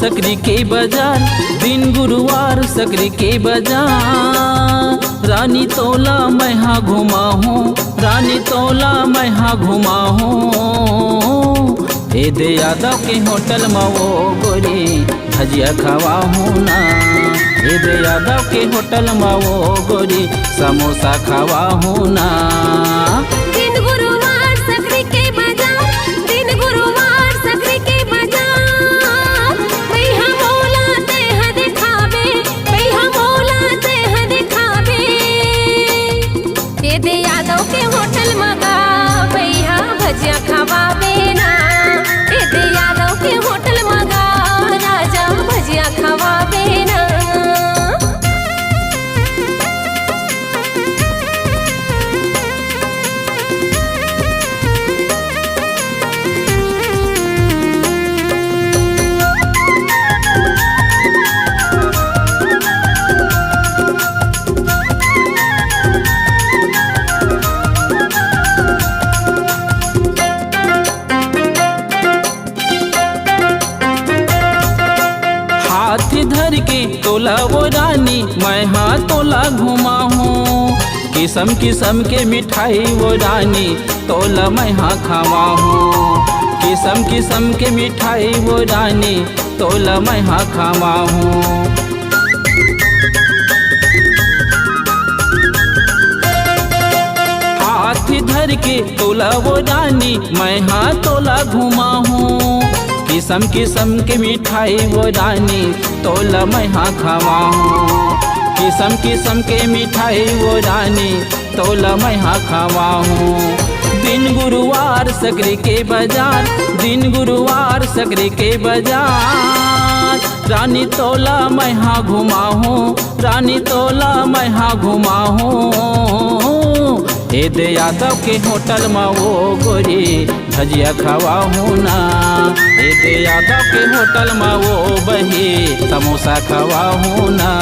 सकरी के बाजार, दिन गुरुवार सकरी के बाजार। रानी तोला मैं हाँ घुमा हूँ, रानी तोला मैं हाँ घुमा हूँ। ए दे यादव के होटल में वो गोरी भजिया खवा हूँ ना। ए दे यादव के होटल में वो गोरी समोसा खवा हूँ ना। दिन गुरुवार सकरी के बाजार, दिन गुरुवार सकरी के बाजार। भैया बोलाते हैं दिखावे, भैया बोलाते हैं दिखावे। ये दे यादव के होटल में गा भैया भजिया खवावे ना। ये दे यादव के होटल में गा राजा भजिया खवावे ना। हाथ धर के तोला वो रानी मैं हाँ तोला घुमा हूँ। किस्म किस्म के मिठाई वो रानी तोला मैं हाँ खावा हूँ। किस्म किस्म के मिठाई वो रानी तोला मैं हाँ खावा हूँ। हाथ धर के तोला वो रानी मैं हाँ तोला घुमा हूँ। किस्म किस्म के मिठाई वो रानी तोला मैं हाँ खावा हूँ। किस्म किस्म के मिठाई वो रानी तोला मैं हाँ खावा हूँ। दिन गुरुवार सकरी के बाजार, दिन गुरुवार सकरी के बाजार। रानी तोला मैं हाँ घुमा हूँ, रानी तोला मैं हाँ घुमा हूँ। ए दे यादव के होटल में वो गोरी भजिया खवा हूँ ना। ए दे यादव के होटल में वो बही समोसा खवा हूँ ना।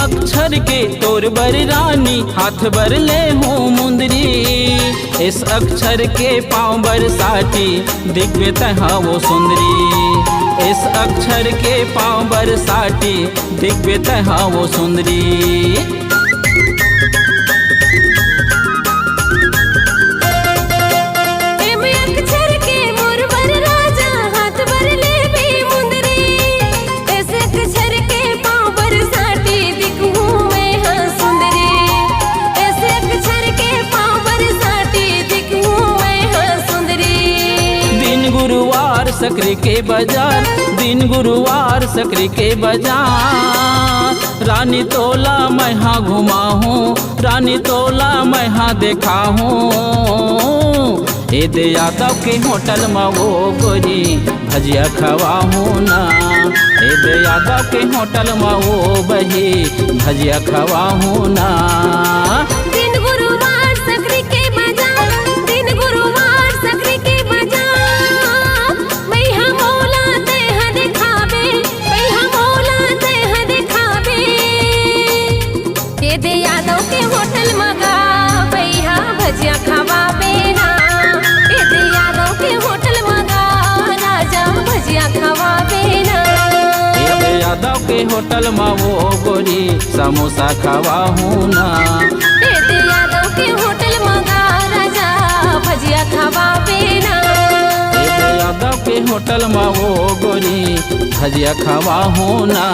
अक्षर के तोर बर रानी हाथ बर ले हूँ मुंदरी। इस अक्षर के पाँव बर साटी दिव्य तहा वो सुंदरी। इस अक्षर के पाँव बर साटी दिव्य तहा वो सुंदरी। सकरी के बाजार, दिन गुरुवार सकरी के बाजार रानी तोला मैं हाँ घुमा हूँ, रानी तोला मैं हाँ देखा हूँ। ए दे यादव के होटल में वो गोरी भजिया खवा हूँ ना, ए दे यादव के होटल में वो बही भजिया खवा हूँ ना। दिन गुरुवार सकरी के बाजार, दिन गुरुवार सकरी के बाजार मैं हम मोला ते ह दिखावे, मैं हम मोला ते ह दिखावे। ए दे यादव के होटल में गा भैया भजिया खवावे ना, ए दे यादव के होटल में गा राजा भजिया खवावे ना। ए दे यादव के होटल में वो गोरी समोसा खवा हूँ ना, ए दे यादव के होटल में गा राजा भजिया खवावे ना। ए दे यादव के होटल में वो गोरी भजिया खवा हूँ ना।